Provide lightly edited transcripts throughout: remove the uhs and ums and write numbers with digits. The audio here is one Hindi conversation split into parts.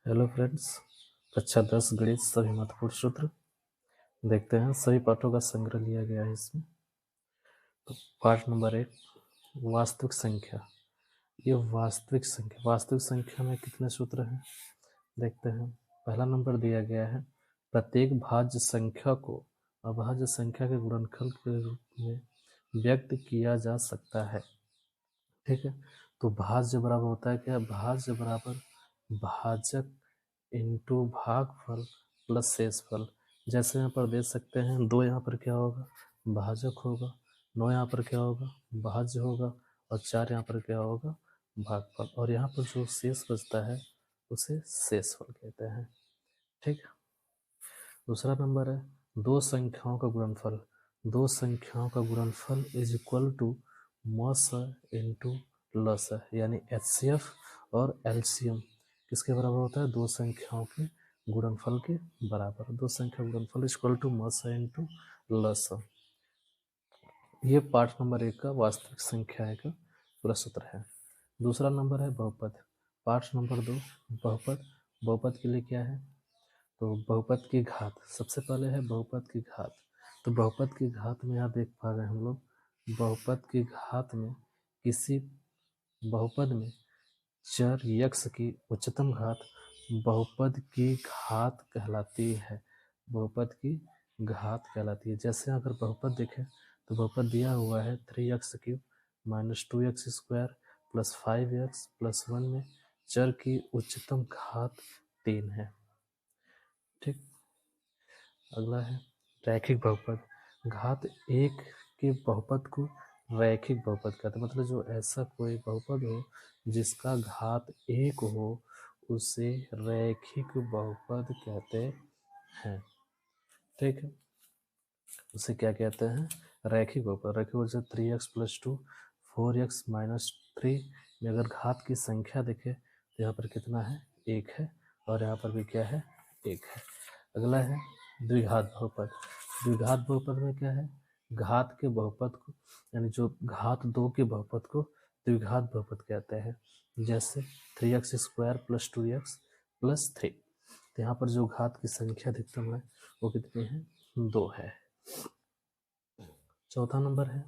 हेलो फ्रेंड्स, कक्षा 10 गणित सभी महत्वपूर्ण सूत्र देखते हैं। सभी पाठों का संग्रह लिया गया है इसमें। तो पाठ नंबर 1, वास्तविक संख्या। ये वास्तविक संख्या में कितने सूत्र हैं देखते हैं। पहला नंबर दिया गया है, प्रत्येक भाज्य संख्या को अभाज्य संख्या के गुणनफल के रूप में व्यक्त किया जा सकता है। ठीक है, तो भाज्य बराबर होता है क्या? भाज्य बराबर भाजक इंटू भागफल प्लस शेषफल। जैसे यहाँ पर देख सकते हैं, 2 यहाँ पर क्या होगा? भाजक होगा, 9 यहाँ पर क्या होगा? भाज्य होगा, और 4 यहाँ पर क्या होगा? भागफल। और यहाँ पर जो शेष बचता है उसे शेषफल कहते हैं। ठीक है, दूसरा नंबर है, दो संख्याओं का गुणनफल। दो संख्याओं का गुणनफल इज इक्वल टू मस इंटू लस, यानी HCF और LCM किसके बराबर होता है? दो संख्याओं के गुणनफल के बराबर। दो संख्या गुणनफल इज इक्वल टू मस इंटू लस। ये पाठ नंबर 1 का वास्तविक संख्या का पूरा सूत्र है। दूसरा नंबर है बहुपद। पाठ नंबर 2, बहुपद। बहुपद के लिए क्या है? तो बहुपद की घात। सबसे पहले है बहुपद की घात। तो बहुपद की घात में यहाँ देख पा रहे हैं हम लोग, बहुपद की घात में किसी बहुपद में चर यक्ष की उच्चतम घात बहुपद की घात कहलाती है। बहुपद की घात कहलाती है। जैसे अगर बहुपद देखें तो बहुपद दिया हुआ है 3x³ minus 2x² plus 5x plus 1 में चर की उच्चतम घात 3 है। ठीक, अगला है रैखिक बहुपद। घात 1 के बहुपद को रैखिक बहुपद कहते हैं। मतलब जो ऐसा कोई बहुपद हो जिसका घात 1 हो उसे रैखिक बहुपद कहते हैं। ठीक है, उसे क्या कहते हैं? रैखिक बहुपद। रैखिक बहुपद 3x प्लस 2 4x माइनस 3 में अगर घात की संख्या देखे तो यहाँ पर कितना है? 1 है, और यहाँ पर भी क्या है? 1 है। अगला है द्विघात बहुपद। द्विघात बहुपद में क्या है? घात के बहुपद को, यानी जो घात 2 के बहुपद को द्विघात बहुपद कहते हैं। जैसे 3x² प्लस 2x प्लस 3। तो यहाँ पर जो घात की संख्या अधिकतम है वो कितनी है? 2 है। चौथा नंबर है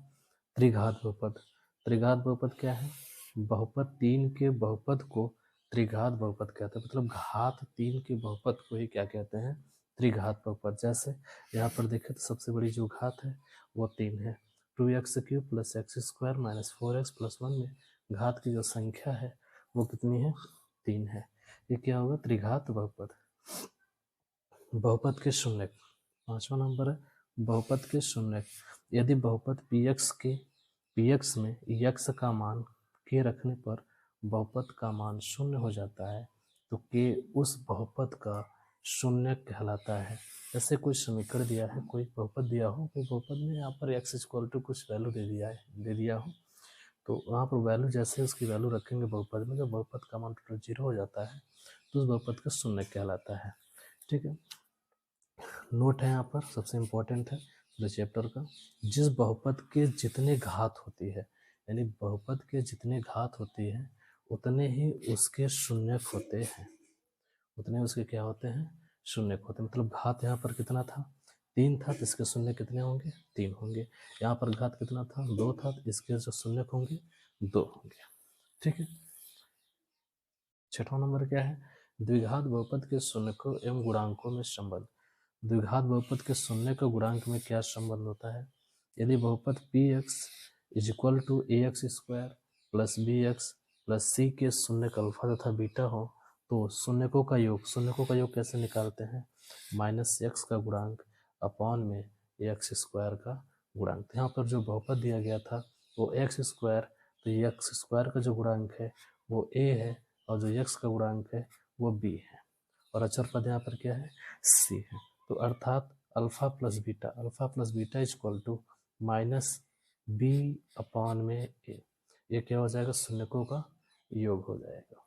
त्रिघात बहुपद। त्रिघात बहुपद क्या है? बहुपद 3 के बहुपद को त्रिघात बहुपद कहते हैं। मतलब घात 3 के बहुपद को ही क्या कहते हैं? त्रिघात बहुपद। जैसे यहाँ पर देखें तो सबसे बड़ी जो घात है वो 3 है। 2x³ plus x² minus 4x plus 1 में घात की जो संख्या है वो कितनी है? 3 है। ये क्या होगा? त्रिघात बहुपद। बहुपद के शून्यक। पांचवा नंबर है बहुपद के शून्यक। यदि बहुपद px में यक्ष का मान k रखने पर बहुपद का मान 0 हो जाता है तो k उस बहुपद का शून्यक कहलाता है। जैसे कोई समीकरण दिया है, कोई बहुपद दिया हो, कोई बहुपद में यहाँ पर x इक्वल टू कुछ वैल्यू दे दिया हो, तो वहाँ पर वैल्यू जैसे उसकी वैल्यू रखेंगे बहुपद में, जब बहुपद का मान टोटल 0 हो जाता है तो उस बहुपद का शून्यक कहलाता है। ठीक है, नोट है यहाँ पर सबसे इम्पोर्टेंट है पूरे चैप्टर का। जिस बहुपद के जितने घात होती है, यानी बहुपद के जितने घात होती है उतने ही उसके शून्यक होते हैं। उतने उसके क्या होते हैं? शून्यक होते हैं। मतलब घात यहाँ पर कितना था? 3 था, तो इसके शून्य कितने होंगे? 3 होंगे। यहाँ पर घात कितना था? 2 था, तो इसके जो शून्यक होंगे 2 होंगे। ठीक है, छठवां नंबर क्या है? द्विघात बहुपद के शून्यकों एवं गुणांकों में संबंध। द्विघात बहुपद के शून्य का गुणांक में क्या संबंध होता है? यदि बहुपद px is equal to ax² plus bx plus c के शून्यक अल्फा तथा बीटा हो तो शून्यकों का योग कैसे निकालते हैं? माइनस x का गुणांक अपॉन में x² का गुणांक। यहाँ पर जो बहुपद दिया गया था वो x², तो x² का जो गुणांक है वो a है, और जो x का गुणांक है वो b है, और अचर पद यहाँ पर क्या है? c है। तो अर्थात alpha plus beta is equal to minus b upon में ए। ये क्या हो जाएगा? शून्यकों का योग हो जाएगा।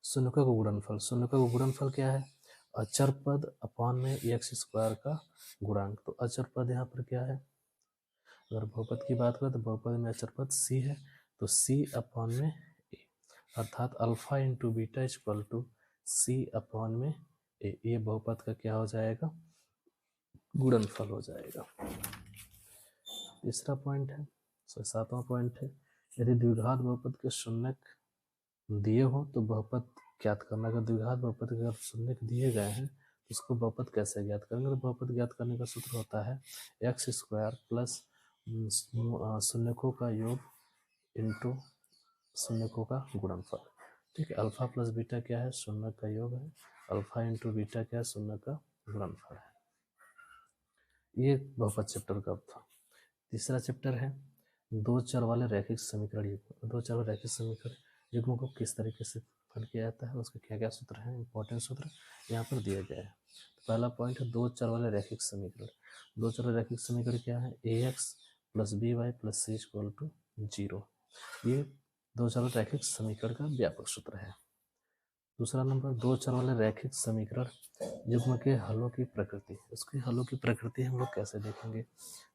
शून्यकों का गुणनफल। शून्यकों का गुणनफल क्या है? अचर पद अपॉन में x² का गुणांक। तो अचर पद यहाँ पर क्या है? अगर बहुपद की बात करें तो बहुपद में अचर पद c है, तो c अपॉन में a। अर्थात alpha into beta equal to c upon में ए, ये बहुपद का क्या हो जाएगा, गुणनफल हो जाएगा। तीसरा पॉइंट है, 7वां पॉइंट है, यदि द्विघात बहुपद के शून्यक दिए हो तो बहुपद ज्ञात करना। अगर द्विघात बहुपद के अगर शून्यक दिए गए हैं तो उसको बहुपद कैसे ज्ञात करेंगे, तो बहुपद ज्ञात करने का सूत्र होता है एक्स स्क्वायर प्लस शून्यकों का योग इंटू शून्यकों का गुणनफल। ठीक है, अल्फा प्लस बीटा क्या है, शून्य का योग है, अल्फा इंटू बीटा क्या है, शून्य का गुणनफल है। ये बहुपद चैप्टर का था। तीसरा चैप्टर है दो चर वाले रैखिक समीकरण युग्म। दो चर वाले रैखिक समीकरण युग्मों को किस तरीके से हल किया जाता है, उसके क्या क्या सूत्र हैं, इंपॉर्टेंट सूत्र यहाँ पर दिए गए हैं। तो पहला पॉइंट है दो चर वाले रैखिक समीकरण। दो चर वाले रैखिक समीकरण क्या है, a x plus b y plus c equal to 0। ये दो चर वाले रैखिक समीकरण का व्यापक सूत्र है। दूसरा नंबर, दो चर वाले रैखिक समीकरण युग्म के हलों की प्रकृति। उसके हलों की प्रकृति हम लोग कैसे देखेंगे,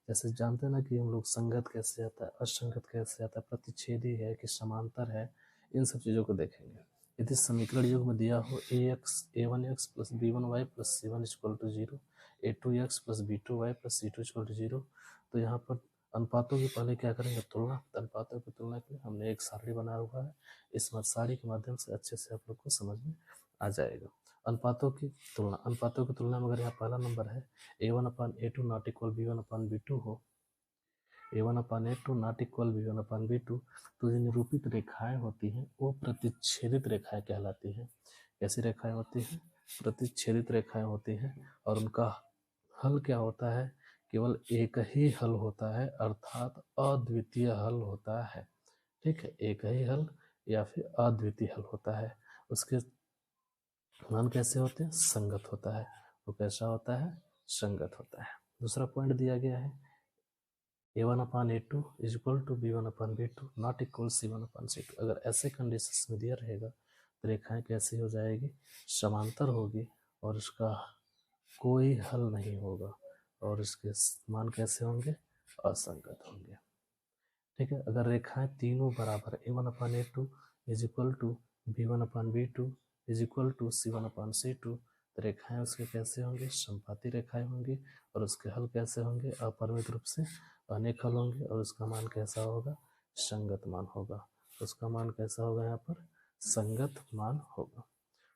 जैसे जानते हैं ना कि हम लोग संगत कैसे आता है, असंगत कैसे आता है, प्रतिच्छेदी है कि समांतर है, इन सब चीज़ों को देखेंगे। यदि समीकरण युग्म दिया हो a1x plus b1y plus c1 equal to 0, a2x plus b2y plus c2 equal to 0, तो यहाँ पर अनुपातों की पहले क्या करेंगे, तुलना। अनुपातों की तुलना के लिए हमने एक सारणी बनाया हुआ है, इस सारणी के माध्यम से अच्छे से आप लोग को समझ में आ जाएगा। अनुपातों की तुलना, अनुपातों की तुलना में अगर यहाँ पहला नंबर है a1/a2 नॉट इक्वल b1/b2 हो, a1/a2 नॉट इक्वल b1/b2, तो जो निरूपित रेखाएं होती हैं वो प्रतिच्छेदित रेखाएं कहलाती हैं। कैसी रेखाएं होती हैं, प्रतिच्छेदित रेखाएं होती हैं, और उनका हल क्या होता है, केवल एक ही हल होता है, अर्थात अद्वितीय हल होता है। ठीक है, एक ही हल या फिर अद्वितीय हल होता है। उसके मान कैसे होते हैं, संगत होता है। वो कैसा होता है, संगत होता है। दूसरा पॉइंट दिया गया है a1/a2 is equal to b1/b2 not equal c1/c2। अगर ऐसे कंडीशंस में दिया रहेगा तो रेखाएं कैसी हो जाएगी, समांतर होगी, और इसका कोई हल नहीं होगा, और इसके मान कैसे होंगे, असंगत होंगे। ठीक है, अगर रेखाएं तीनों बराबर a1/a2 is equal to b1/b2 is equal to c1/c2, तो रेखाएं उसके कैसे होंगे, समपाती रेखाएं होंगी, और उसके हल कैसे होंगे, अपरिमित रूप से अनेक हल होंगे, और उसका मान कैसा होगा, संगत मान होगा। उसका मान कैसा होगा, यहाँ पर संगत मान होगा।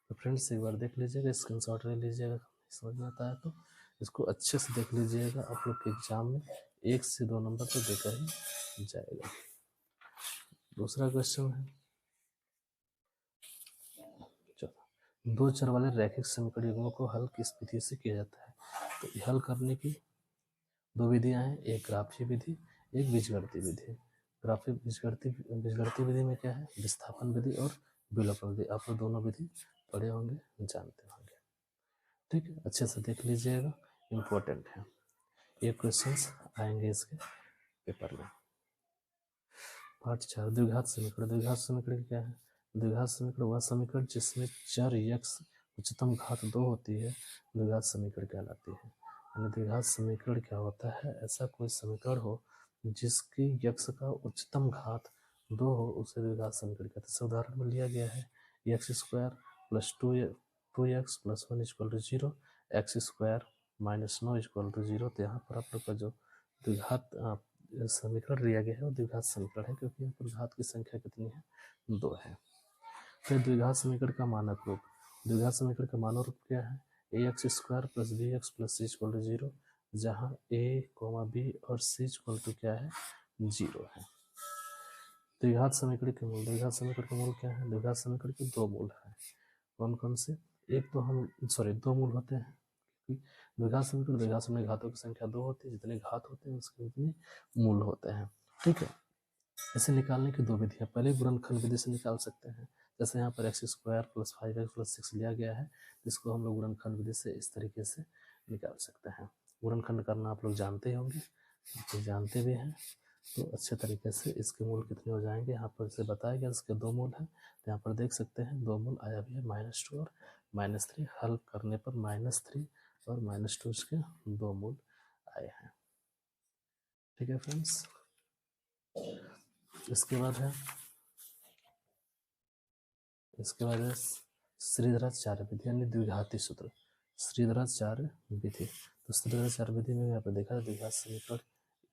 तो फ्रेंड्स एक बार देख लीजिएगा, स्क्रीनशॉट ले लीजिएगा, समझ में आता है तो इसको अच्छे से देख लीजिएगा। आप लोग के एग्जाम में 1 से 2 नंबर तो देकर ही जाएगा। दूसरा क्वेश्चन है, चलो, दो चर वाले रैखिक समीकरण युग्मों को हल किस विधि से किया जाता है। तो हल करने की दो विधियां हैं, एक ग्राफीय विधि, एक बीजगणितीय विधि। ग्राफीय बीजगणितीय विधि में क्या है, विस्थापन विधि और विलोपन विधि। आप लोग दोनों विधि पढ़े होंगे, जानते होंगे। ठीक है, अच्छे से देख लीजिएगा, इम्पोर्टेंट है, ये क्वेश्चंस आएंगे इसके पेपर में। पार्ट 4, द्विघात समीकरण। द्विघात समीकरण क्या है, द्विघात समीकरण वह समीकरण जिसमें चर यक्ष उच्चतम घात 2 होती है, द्विघात समीकरण कहलाती है। यानी द्विघात समीकरण क्या होता है, ऐसा कोई समीकरण हो जिसकी यक्ष का उच्चतम घात 2 हो, उसे द्विघात समीकरण कहते हैं। उदाहरण में लिया गया है x square plus 2x plus 1 equal to 0, x square minus 9 equal to 0। तो यहाँ पर आप लोग का जो द्विघात समीकरण लिया गया है वो द्विघात समीकरण है, क्योंकि यहाँ पर घात की संख्या कितनी है, 2 है। फिर द्विघात समीकरण का मानक रूप। द्विघात समीकरण का मानक रूप क्या है, ax square plus bx plus c equal to 0, जहाँ a, b और c इक्वल टू क्या है, 0 है। द्विघात समीकरण के मूल। द्विघात समीकरण के मूल क्या है, द्विघात समीकरण के 2 मूल है। कौन कौन से, एक तो हम 2 मूल होते हैं। द्विघात समीकरण, द्विघात समीकरण घातों की संख्या 2 होती है, जितने घात होते हैं उसके उतने मूल होते हैं। ठीक है, इसे निकालने की 2 विधियां, पहले गुणनखंड विधि से निकाल सकते हैं, जैसे यहाँ पर x square plus 5x plus 6 लिया गया है, जिसको हम लोग गुणनखंड विधि से इस तरीके से निकाल सकते हैं। गुणनखंड करना आप लोग जानते होंगे, तो जानते भी हैं, तो अच्छे तरीके से इसके मूल कितने हो जाएंगे यहाँ पर से बताया गया। इसके 2 मूल हैं, तो यहाँ पर देख सकते हैं 2 मूल आया भी है, -2 और -3। हल करने पर -3 और -2 इसके 2 मूल आए हैं। ठीक है फ्रेंड्स, इसके बाद है इसके बाद है श्रीधराचार्य विधि यानी द्विघाती सूत्र। श्रीधराचार्य विधि, तो श्रीधराचार्य विधि में यहाँ पे देखा है द्विघात समीकरण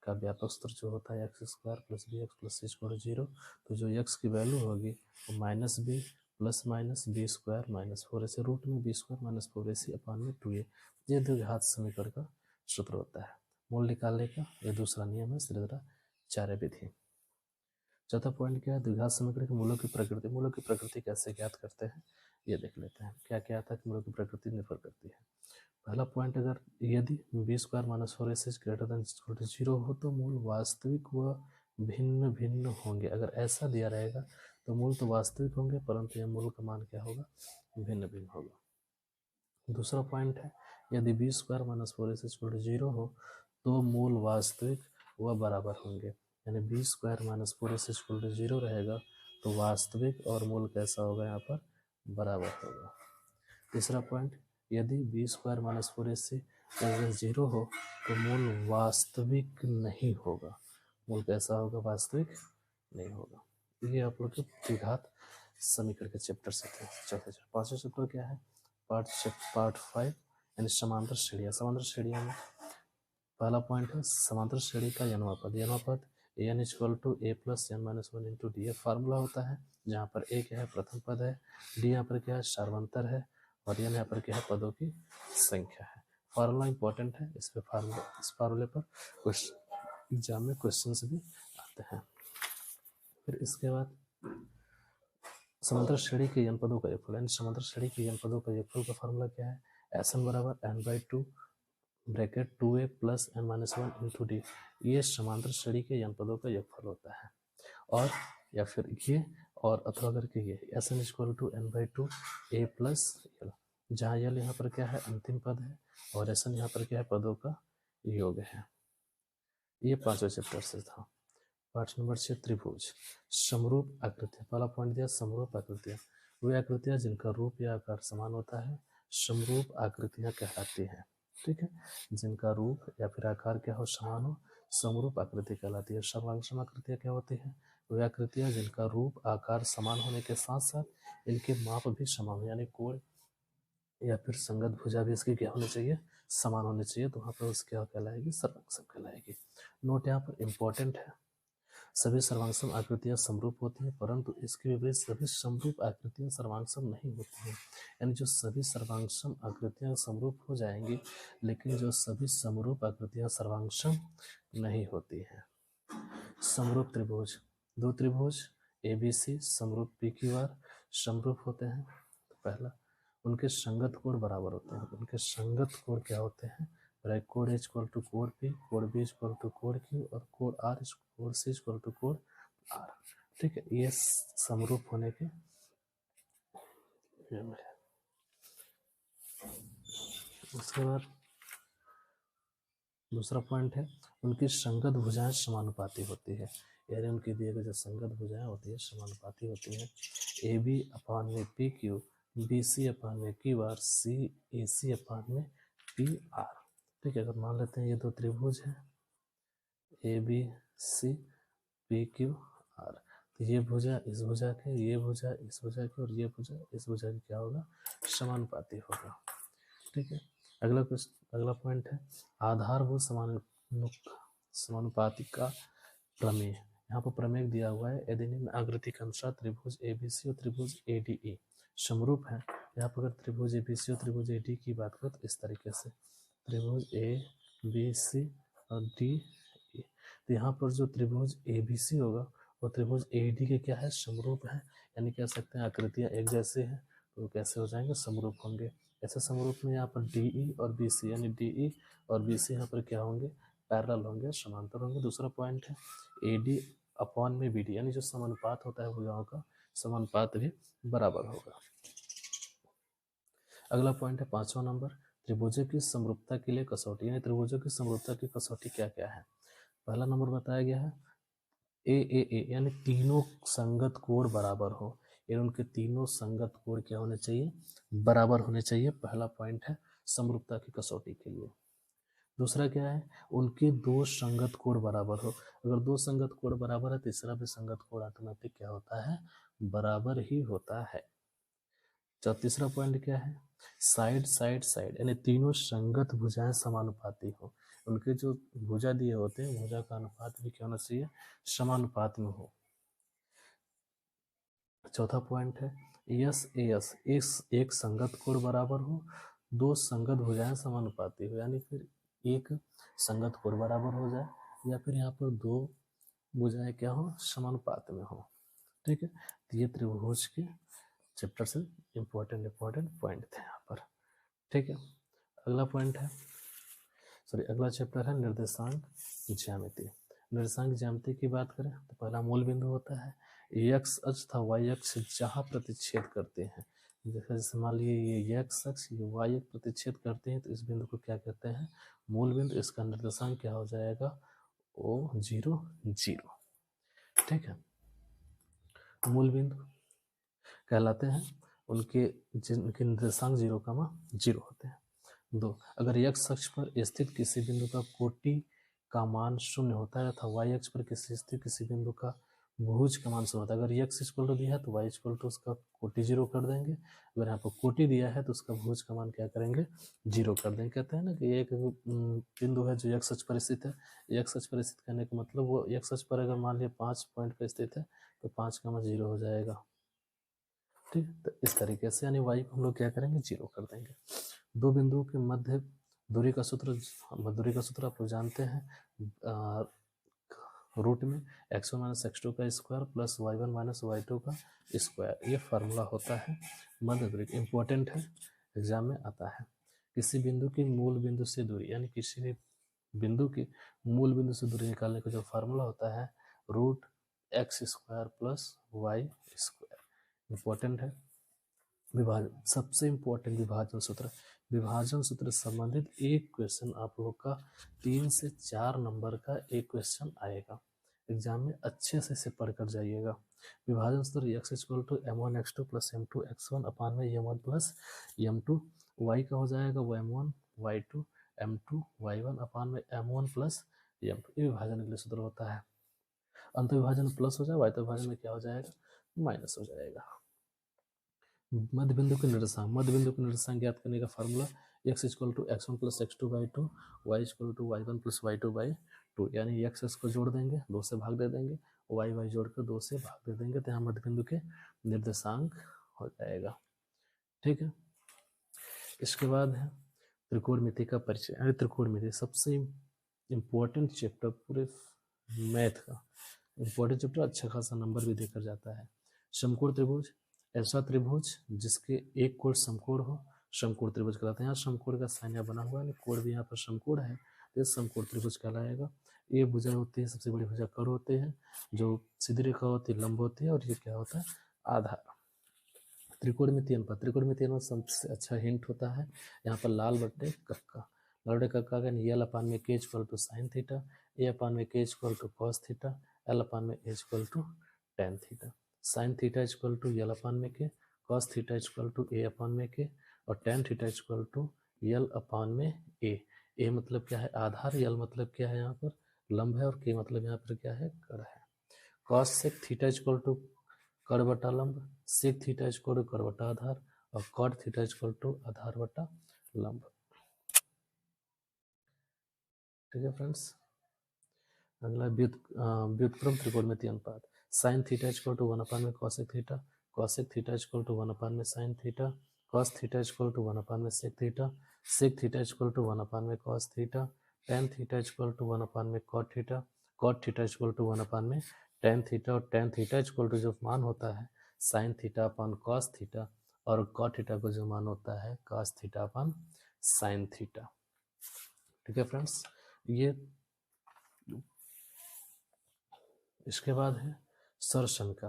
का व्यापक सूत्र जो होता है x square plus b x plus c equal 0। तो जो एक्स की वैल्यू होगी वो minus b plus minus b square minus 4ac root में b square minus 4ac upon में 2a, ये द्विघात समीकरण का सूत्र होता है। मूल निकालने का ये दूसरा नियम है श्रीधराचार्य विधि। चौथा पॉइंट क्या है, द्विघात समीकरण के मूलों की प्रकृति। मूलों की प्रकृति कैसे ज्ञात करते हैं ये देख लेते हैं। क्या क्या आता है कि मूलों की प्रकृति निर्भर करती है। पहला पॉइंट, अगर यदि b square minus 4ac greater than equal to 0 हो तो मूल वास्तविक व भिन्न भिन्न होंगे। अगर ऐसा दिया रहेगा तो मूल तो वास्तविक होंगे परंतु यह मूल का मान क्या होगा, भिन्न भिन्न होगा। दूसरा पॉइंट है, यदि b square minus 4ac equal to 0 हो तो मूल वास्तविक व बराबर होंगे, यानी b square minus 4ac equal to 0 रहेगा तो वास्तविक और मूल कैसा होगा, यहाँ पर बराबर होगा। तीसरा पॉइंट, यदि बी स्क्वायर माइनस 4ac 0 हो तो मूल वास्तविक नहीं होगा। मूल कैसा होगा, वास्तविक नहीं होगा। ये आप लोग के द्विघात समीकरण के चैप्टर से थे। चौथे चैप्टर, पांचवा चैप्टर क्या है, पार्ट 5 यानी समांतर श्रेणियां। समांतर श्रेणियां में पहला पॉइंट है समांतर श्रेणी का यन्मापद। यन्मापद an equal to a plus n minus 1 into d formula होता है, जहाँ पर ए क्या है, प्रथम पद है, डी यहाँ पर क्या है, सार्वंतर है, और एन यहाँ पर क्या है, पदों की संख्या है। फार्मूला इंपॉर्टेंट है, इस फार्मूले पर कुछ एग्जाम में क्वेश्चंस भी आते हैं। फिर इसके बाद समांतर श्रेणी के यन पदों का योगफल, यानी समांतर श्रेणी के यन पदों का योगफल का फार्मूला क्या है, एस एन बराबर n by 2 bracket 2a plus n minus 1 into d. ये समांतर श्रेणी के यन पदों का योगफल होता है। और या फिर ये और अथवा करके ये S n equal to n by 2 a plus l, जहाँ यल यहाँ पर क्या है, अंतिम पद है, और एस एन यहाँ पर क्या है, पदों का योग है। ये पांचवें चैप्टर से था। पाठ नंबर 6, त्रिभुज समरूप आकृतियां। पहला पॉइंट दिया समरूप आकृतियां, वे आकृतियां जिनका रूप या आकार समान होता है समरूप आकृतियां कहलाती हैं। ठीक है, जिनका रूप या फिर आकार क्या हो, समान हो, समरूप आकृति कहलाती है। सर्वांगसम आकृतियां क्या होती हैं, वे आकृतियां जिनका रूप आकार समान होने के साथ साथ इनके माप भी समान हो, यानी कोण या फिर संगत भुजा भी इसकी क्या होनी चाहिए, समान होनी चाहिए, तो वहाँ पर उसकी क्या कहलाएगी, सर्वांगसम कहलाएगी। नोट यहाँ पर इंपॉर्टेंट है, सभी सर्वांगसम आकृतियां समरूप होती हैं परंतु इसके विपरीत सभी समरूप आकृतियां सर्वांगसम नहीं होती हैं। यानी जो सभी सर्वांगसम आकृतियां समरूप हो जाएंगी लेकिन जो सभी समरूप आकृतियां सर्वांगसम नहीं होती हैं। समरूप त्रिभुज, दो त्रिभुज ABC समरूप PQR समरूप होते हैं। तो पहला, उनके संगत कोण बराबर होते हैं। उनके संगत कोण क्या होते हैं, कोण H इक्वल टू कोण P, कोण B इक्वल टू कोण Q और कोण R कोण C इक्वल टू कोण R। ठीक है, ये समरूप होने के उसके बाद दूसरा पॉइंट है उनकी संगत भुजाएं समानुपाती होती है, यानी उनकी दिए गए जो संगत भुजाएं होती है समानुपाती होती हैं। AB अपान में PQ, BC अपान में QR, CAC अपान में PR। ठीक है, अगर मान लेते हैं ये दो त्रिभुज हैं ABC PQR, तो ये भुजा इस भुजा के, ये भुजा इस भुजा के और ये भुजा इस भुजा के क्या होगा, समानुपाती होगा। ठीक है, अगला पॉइंट है आधारभूत समानुपाती का प्रमेय। यहाँ पर प्रमेय दिया हुआ है, यदि निम्न आकृति के अनुसार त्रिभुज ABC और त्रिभुज ADE समरूप है। यहाँ पर अगर त्रिभुज ABC और त्रिभुज AD की बात करें तो इस तरीके से त्रिभुज ABC और DE, तो यहाँ पर जो त्रिभुज ABC होगा वो त्रिभुज AD के क्या है, समरूप है, यानी कह सकते हैं आकृतियां एक जैसे हैं तो कैसे हो जाएंगे, समरूप होंगे। ऐसे समरूप में यहाँ पर DE और BC यानी DE और BC यहाँ पर क्या होंगे, पैरेलल होंगे, समांतर होंगे। दूसरा पॉइंट है AD अपॉन में BD, यानी जो समानुपात होता है भुजाओं का समानुपात भी बराबर होगा। अगला पॉइंट है पांचवा नंबर, त्रिभुजों की समरूपता के लिए कसौटी, यानी त्रिभुजों की समरूपता की कसौटी क्या क्या है। पहला नंबर बताया गया है AAA, यानी तीनों संगत कोण बराबर हो, यानी उनके तीनों संगत कोण क्या होने चाहिए, बराबर होने चाहिए। पहला पॉइंट है समरूपता की कसौटी के लिए। दूसरा क्या है, उनके दो संगत कोण बराबर हो। अगर दो संगत कोण बराबर है तीसरा भी संगत कोण ऑटोमेटिक क्या होता है, बराबर ही होता है। तीसरा पॉइंट क्या है, साइड साइड साइड, यानी तीनों संगत भुजाएं समानुपाती हो। उनके जो भुजा दिए होते हैं भुजा का अनुपात भी क्या होना चाहिए, समानुपात में हो। चौथा पॉइंट है यस एस, एक संगत कोण बराबर हो, दो संगत भुजाएं समानुपाती हो, यानी फिर एक संगत कोण बराबर हो जाए या फिर यहाँ पर दो भुजाएं क्या हो, समानुपात में हो। ठीक है, तो ये त्रिभुज के चैप्टर से इम्पोर्टेंट पॉइंट थे यहाँ पर। ठीक है, अगला पॉइंट है अगला चैप्टर है निर्देशांक ज्यामिति। निर्देशांक ज्यामिति की बात करें तो पहला मूल बिंदु होता है एक्स अक्ष तथा वाई अक्ष जहाँ प्रतिच्छेद करते हैं। जैसे मान लीजिए ये एक्स अक्ष ये वाई अक्ष प्रतिच्छेद करते हैं तो इस बिंदु को क्या कहते हैं, मूल बिंदु। इसका निर्देशांक क्या हो जाएगा, O0 0। ठीक है, मूल बिंदु कहलाते हैं उनके जिनके निर्देशांक 0,0 होते हैं। दो, अगर x अक्ष पर स्थित किसी बिंदु का कोटि का मान 0 होता है तथा y अक्ष पर स्थित किसी बिंदु का भुज का मान 0 होता है। अगर x इक्वल टू दिया है तो y इक्वल टू उसका कोटि 0 कर देंगे। अगर यहाँ पर कोटि दिया है तो उसका भुज का मान क्या करेंगे, 0 कर देंगे। कहते हैं ना कि एक बिंदु है जो x अक्ष पर स्थित है, x अक्ष पर स्थित करने का मतलब वो x अक्ष पर अगर मान लिया 5 पॉइंट पर स्थित है तो 5 का मान 0 हो जाएगा। ठीक, तो इस तरीके से यानी y को हम लोग क्या करेंगे, 0 कर देंगे। दो बिंदुओं के मध्य दूरी का सूत्र आप लोग जानते हैं, रूट में x1 माइनस x2 का square plus y1 minus y2 का स्क्वायर, ये फार्मूला होता है मध्य दूरी। इंपॉर्टेंट है, एग्जाम में आता है। किसी बिंदु की मूल बिंदु से दूरी, यानी किसी भी बिंदु की मूल बिंदु से दूरी निकालने का जो फार्मूला होता है root x square plus y square. Important है। विभाजन, सबसे इंपॉर्टेंट विभाजन सूत्र संबंधित एक क्वेश्चन आप लोगों का 3 से 4 नंबर का एक क्वेश्चन आएगा एग्जाम में, अच्छे से इसे पढ़कर जाइएगा। विभाजन सूत्र x equal to m1 x2 plus m2 x1 upon में m1 प्लस m2, y का हो जाएगा वो m1 y2 m2 y1 अपान में m1 प्लस m2। ये विभाजन के लिए सूत्र होता है। अंत विभाजन प्लस हो जाए, y तो विभाजन में क्या हो जाएगा, माइनस हो जाएगा। मध्य बिंदु के निर्देशांक ज्ञात करने का formula x equal to x1 plus x2 by 2, y equal to y1 plus y2 by 2, यानी x को जोड़ देंगे 2 से भाग दे देंगे, y जोड़कर 2 से भाग दे देंगे तो यहाँ मध्य बिंदु के निर्देशांक हो जाएगा। ठीक है, इसके बाद है त्रिकोणमिति का परिचय। यानी त्रिकोणमिति सबसे इम्पोर्टेंट चैप्टर पूरे मैथ का इम्पोर्टेंट चैप्टर, अच्छा खासा नंबर भी देकर जाता है। समकोण त्रिभुज, ऐसा त्रिभुज जिसके एक कोण समकोण हो समकोण त्रिभुज कहलाते हैं। यहाँ समकोण का साइन बना हुआ है, कोण भी यहाँ पर समकोण है तो समकोण त्रिभुज कहलाएगा। ये भुजा होती है, सबसे बड़ी भुजा कर होते हैं, जो सीधी रेखा होती है लंब होती है, और ये क्या होता है, आधार। त्रिकोणमिति अनुपात, त्रिकोणमिति अनुपात सबसे अच्छा हिंट होता है यहाँ पर लाल बट्टे कक्का। लाल बट्टे कक्का का यल अपान में k equal to sine theta, a upon में k equal to cos theta, l upon में a equal to tan theta. Sine theta equal to l upon में k, cos theta equal to a upon में के, और tan theta equal to l upon में ए। ए मतलब क्या है, आधार, यल मतलब क्या है यहाँ पर लंब है, और के मतलब यहाँ पर क्या है, कड़ है। Cosec theta equal to कड़ बटा लंब, सेक थीटा इक्वल टू कड़ बटा आधार, और कॉट थीटा इक्वल टू आधार बटा लंब। ठीक है फ्रेंड्स, अगला व्युत्क्रम त्रिकोणमिति अनुपात। Sine theta equal to 1 upon में cosec theta, cosec theta equal to 1 upon में sine theta, cos theta equal to 1 upon में sec theta, sec theta equal to 1 upon में cos theta, tan theta equal to 1 upon में cot theta, cot theta equal to 1 upon में टेन थीटा, और टेन थीटा इक्वल टू जो मान होता है sine theta upon cos theta, और कॉट थीटा को जो मान होता है cos theta upon sine theta. ठीक है फ्रेंड्स, ये इसके बाद है सरसंख्या,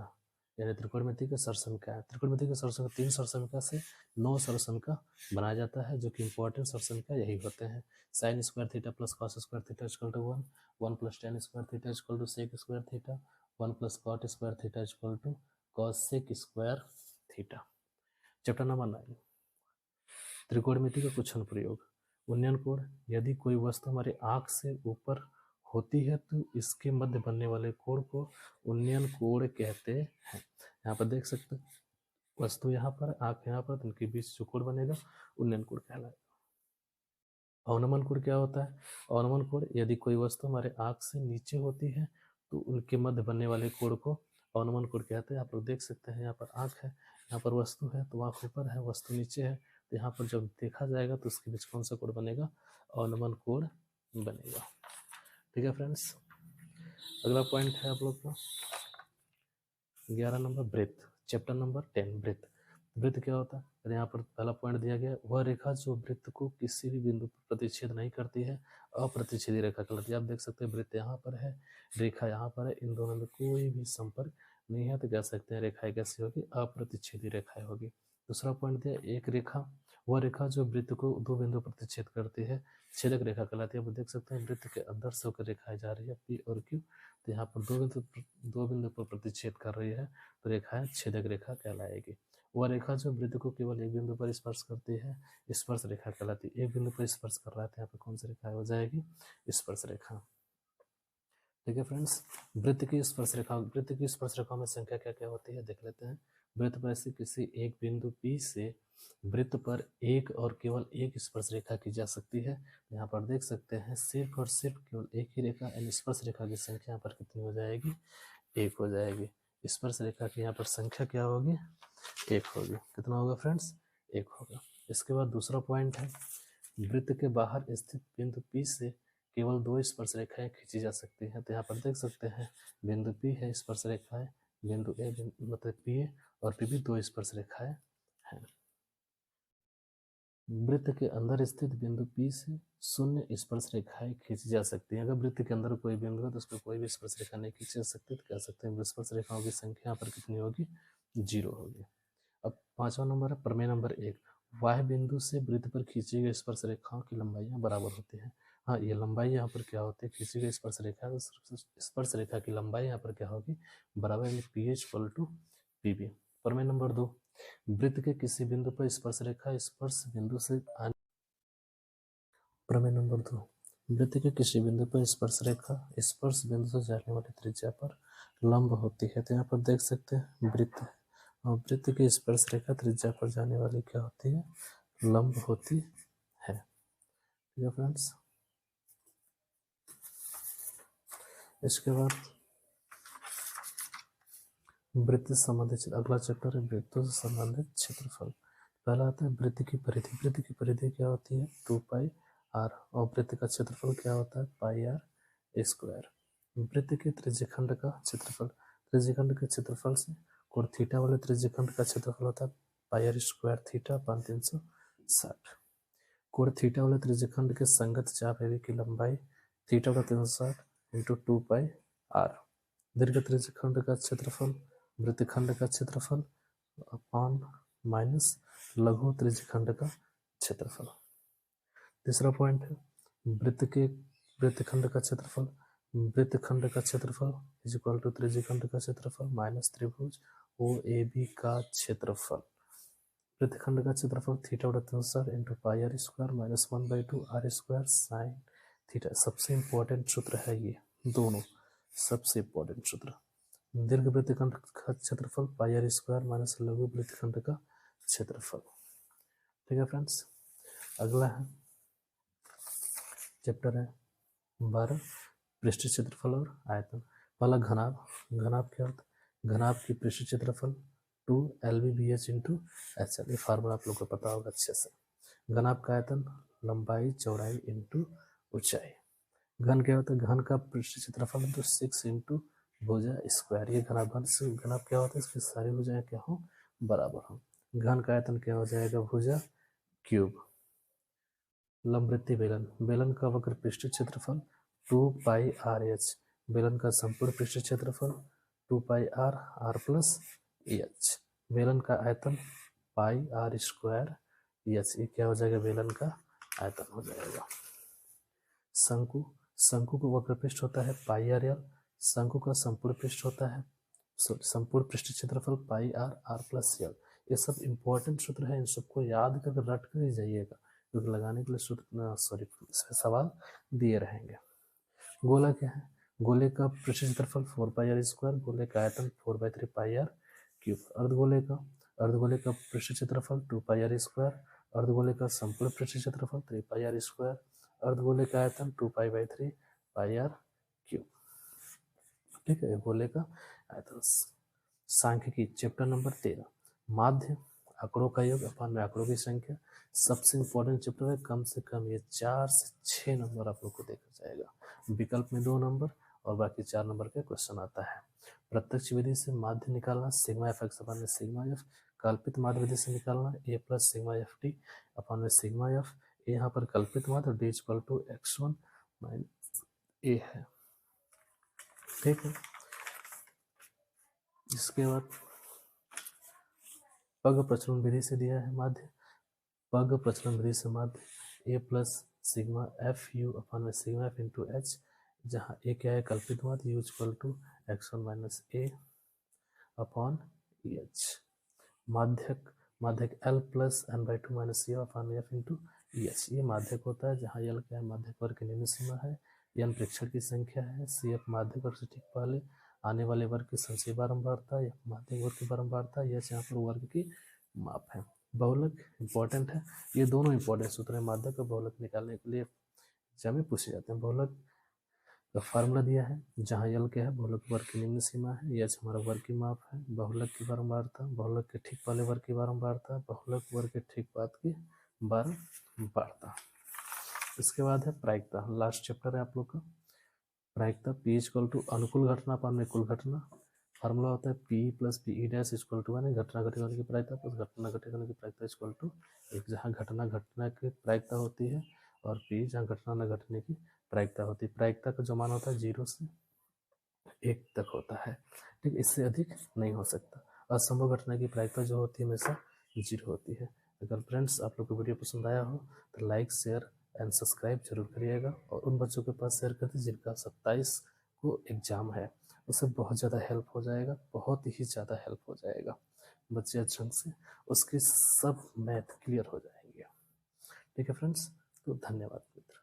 यानी त्रिकोणमिति का सरसंख्या है। त्रिकोणमिति का सरसंख्या 3 सरसंख्या से 9 सरसंख्या बनाया जाता है, जो कि इंपॉर्टेंट सरसंख्या यही होते हैं। Sine square theta plus cos square theta equal to 1, 1 plus tan square theta equal to sec square theta, 1 plus cot square theta equal to cosec square theta. Chapter number 9, त्रिकोणमिति का कुछ अनुप्रयोग। उन्नयन कोण, यदि कोई वस्तु हमारे आँख से ऊपर होती है तो इसके मध्य बनने वाले कोण को उन्नयन कोण कहते हैं। यहाँ पर देख सकते हैं वस्तु यहाँ पर, आंख यहाँ पर, तो इनके बीच जो कोण बनेगा उन्नयन कोण कहलाएगा। अवनमन कोण क्या होता है? अवनमन कोण, यदि कोई वस्तु हमारे आंख से नीचे होती है तो उनके मध्य बनने वाले कोण को अवनमन कोण कहते हैं। आप लोग देख सकते हैं यहाँ पर आंख है, यहाँ पर वस्तु है, तो आंख ऊपर है, वस्तु नीचे है, तो यहाँ पर जब देखा जाएगा तो उसके बीच कौन सा कोण बनेगा? अवनमन कोण बनेगा। ठीक है फ्रेंड्स, अगला पॉइंट है आप लोग का 11 number, breadth. Chapter number 10, breadth. वृत्त क्या होता है? अरे यहाँ पर पहला पॉइंट दिया गया, वह रेखा जो वृत्त को किसी भी बिंदु पर प्रतिच्छेद नहीं करती है अप्रतिच्छेदी रेखा कहलाती है। आप देख सकते हैं वृत्त यहाँ पर है, रेखा यहाँ पर है, इन दोनों में कोई भी संपर्क नहीं है, तो कह सकते हैं रेखाएं कैसी होगी? अप्रतिच्छेदी रेखाएं होगी। दूसरा पॉइंट दिया, एक रेखा, वह रेखा जो वृत्त को दो बिंदु प्रतिच्छेद करती है छेदक रेखा कहलाती है। आप देख सकते हैं वृत्त के अंदर से होकर रेखाएं जा रही है पी और क्यू, तो यहाँ पर दो बिंदु पर प्रतिच्छेद कर रही है, तो रेखाएं छेदक रेखा कहलाएगी। वह रेखा जो वृत्त को केवल एक बिंदु पर स्पर्श करती है स्पर्श रेखा कहलाती है। एक बिंदु पर स्पर्श कर रहा है तो यहाँ पर कौन सी रेखा हो जाएगी? स्पर्श रेखा। ठीक है फ्रेंड्स, वृत्त की स्पर्श रेखा में संख्या क्या क्या होती है देख लेते हैं। वृत्त पर से किसी एक बिंदु P से वृत्त पर एक और केवल एक स्पर्श रेखा की जा सकती है। यहाँ पर देख सकते हैं सिर्फ और सिर्फ केवल एक ही रेखा, यानी स्पर्श रेखा की संख्या यहाँ पर कितनी हो जाएगी? एक हो जाएगी। स्पर्श रेखा की यहाँ पर संख्या क्या होगी? एक होगी। कितना होगा फ्रेंड्स? एक होगा। इसके बाद दूसरा पॉइंट है, वृत्त के बाहर स्थित बिंदु P से केवल दो स्पर्श रेखाएं खींची जा सकती हैं। तो यहाँ पर देख सकते हैं बिंदु P है, स्पर्श रेखाएं, बिंदु A मतलब PA और P भी दो स्पर्श रेखाएं हैं। वृत्त के अंदर स्थित बिंदु P से शून्य स्पर्श रेखाएं खींची जा सकती हैं। अगर वृत्त के अंदर कोई बिंदु है तो उस पर कोई भी स्पर्श रेखा नहीं खींची जा सकती, तो कह सकते हैं स्पर्श रेखाओं की संख्या यहाँ पर कितनी होगी? 0 होगी। अब 5वां नंबर है प्रमेय नंबर 1, वाह्य बिंदु से वृत्त पर खींची गई स्पर्श रेखाओं की लंबाइयां बराबर होती हैं। हाँ, ये लंबाई यहाँ पर क्या होती है? खींची गई स्पर्श रेखा, तो स्पर्श रेखा की लंबाई यहाँ पर क्या होगी? बराबर है PH इक्वल टू PB। प्रमेय नंबर 2, वृत्त के किसी बिंदु पर स्पर्श रेखा स्पर्श बिंदु से आने। प्रमेय नंबर 2, वृत्त के किसी बिंदु पर स्पर्श रेखा स्पर्श बिंदु से जाने वाली त्रिज्या पर लंब होती है। तो यहाँ पर देख सकते हैं वृत्त है और वृत्त की स्पर्श रेखा त्रिज्या पर जाने वाली क्या होती है? लंब होती है। ठीक है फ्रेंड्स, इसके बाद वृत्त से संबंधित अगला चैप्टर है वृत्तों से संबंधित क्षेत्रफल। पहला आता है वृत्त की परिधि। वृत्त की परिधि क्या होती है? 2πr। और वृत्त का क्षेत्रफल क्या होता है? πr²। वृत्त के त्रिज्यखंड का क्षेत्रफल, त्रिज्यखंड के क्षेत्रफल से कोण थीटा वाले त्रिज्यखंड का क्षेत्रफल होता है πr² थीटा 360। कोण थीटा वाले त्रिज्यखंड के संगत चाप हेवी की लंबाई थीटा 360 इंटू 2πr। दीर्घ त्रिज्यखंड का क्षेत्रफल वृत्तखंड का क्षेत्रफल अपॉन माइनस लघु त्रिज्यखंड का क्षेत्रफल। तीसरा पॉइंट है वृत्त के वृत्तखंड का क्षेत्रफल, वृत्तखंड का क्षेत्रफल इज इक्वल टू त्रिज्यखंड का क्षेत्रफल माइनस त्रिभुज OAB का क्षेत्रफल। वृत्तखंड का क्षेत्रफल theta 360 into πr² minus 1/2 r² sine theta. सबसे इम्पोर्टेंट सूत्र है ये दोनों, सबसे इम्पोर्टेंट सूत्र। दीर्घ वृत्तखंड का क्षेत्रफल πr² माइनस लघु वृत्तखंड का क्षेत्रफल। ठीक है फ्रेंड्स, अगला है चैप्टर है 12, पृष्ठ क्षेत्रफल और आयतन। पहला घनाभ। घनाभ क्या होता है? घनाभ की पृष्ठ क्षेत्रफल 2lb/h इंटू HL। ये फार्मूला आप लोग को पता होगा अच्छे से। घनाभ का आयतन लंबाई चौड़ाई इंटू ऊंचाई। घन क्या होता है? घन का पृष्ठ क्षेत्रफल तो 6 इंटू भुजा स्क्वायर। ये घनाभ से घनाभ क्या होता है? इसकी सारी भुजाएं क्या हो? बराबर हो। घन का आयतन क्या हो जाएगा? भुजा क्यूब। लंबवृत्तीय बेलन। बेलन का वक्र पृष्ठ क्षेत्रफल 2πrh। बेलन का संपूर्ण पृष्ठ क्षेत्रफल 2πr r प्लस h। बेलन का आयतन πr²h। ये क्या हो जाएगा? बेलन का आयतन हो जाएगा। शंकु। शंकु का वक्र पृष्ठ होता है πrl। शंकु का संपूर्ण पृष्ठ होता है संपूर्ण पृष्ठ क्षेत्रफल πr r प्लस l। ये सब इंपॉर्टेंट सूत्र है, इन सबको याद कर रट कर ही जाइएगा क्योंकि लगाने के लिए सूत्र सवाल दिए रहेंगे। गोला क्या है? गोले का पृष्ठ क्षेत्रफल 4πr², गोले का आयतन 4/3πr क्यूब। अर्धगोले का अर्धगोले का पृष्ठ क्षेत्रफल 2πr², अर्धगोले का संपूर्ण पृष्ठ क्षेत्रफल 3πr², अर्धगोले का आयतन 2π/3 πr³। ठीक है, गोले का आयतन। सांख्यिकी चैप्टर नंबर 13, माध्य, आंकड़ों का योग अपान में आंकड़ों की संख्या। सबसे इंपॉर्टेंट चैप्टर है, कम से कम ये 4 से 6 नंबर आप लोग को देखा जाएगा। विकल्प में 2 नंबर और बाकी 4 नंबर का क्वेश्चन आता है। प्रत्यक्ष विधि से माध्य निकालना, सिग्मा एफ एक्स अपान में सिग्मा एफ। कल्पित माध्य विधि से निकालना, a plus sigma f t upon में सिग्मा एफ। यहाँ पर कल्पित माध्य d equal to x1 minus a है। ठीक है, इसके बाद पग प्रचलन विधि से दिया है माध्य। पग प्रचलन विधि से माध्य ए प्लस सिग्मा एफ यू अपान में सिग्मा एफ इंटू एच, जहाँ ए क्या है कल्पित माध्य, u equal to x1 minus a upon h. माध्यक, माध्यक l plus n by two minus c upon f into h, ये माध्यक होता है जहाँ एल क्या है माध्यक वर्ग की निम्न सीमा है, एन प्रेक्षण की संख्या है, सी एफ माध्यक वर्ग से ठीक पहले आने वाले वर्ग की संचयी बारंबारता, या माध्यक वर्ग की बारंबारता, या यहाँ पर वर्ग की माप है। बहुलक इंपॉर्टेंट है, ये दोनों इंपॉर्टेंट सूत्र है माध्यक और बहुलक निकालने के लिए एग्जाम में पूछे जाते हैं। बहुलक का फार्मूला दिया है, जहाँ यल क्या है बहुलक वर्ग की निम्न सीमा है, एच हमारा वर्ग की माप है, बहुलक की बारंबारता, बहुलक के ठीक पहले वर्ग की बारंबारता, बहुलक वर्ग के ठीक बाद की बारंबारता। इसके बाद है प्रायिकता, लास्ट चैप्टर है आप लोग का। प्रायिकता पी इक्वल टू अनुकूल घटना अपान में कुल घटना। फार्मूला होता है P plus P E dash equal to one, घटना घटे होने की प्रायिकता प्लस घटना घटे होने की प्रायिकता इक्वल टू एक, जहाँ घटना घटना की प्रायिकता होती है और पी जहाँ घटना न घटने की प्रायिकता होती है। प्रायिकता का जो मान होता है 0 से 1 तक होता है। ठीक, इससे अधिक नहीं हो सकता। असंभव घटना की प्रायिकता जो होती है हमेशा 0 होती है। अगर फ्रेंड्स आप लोग को वीडियो पसंद आया हो तो लाइक शेयर एंड सब्सक्राइब जरूर करिएगा, और उन बच्चों के पास शेयर कर दीजिए जिनका 27 को एग्जाम है, उससे बहुत ज़्यादा हेल्प हो जाएगा, बहुत ही ज़्यादा हेल्प हो जाएगा। बच्चे अच्छे ढंग से उसके सब मैथ क्लियर हो जाएंगे। ठीक है फ्रेंड्स, तो धन्यवाद मित्र।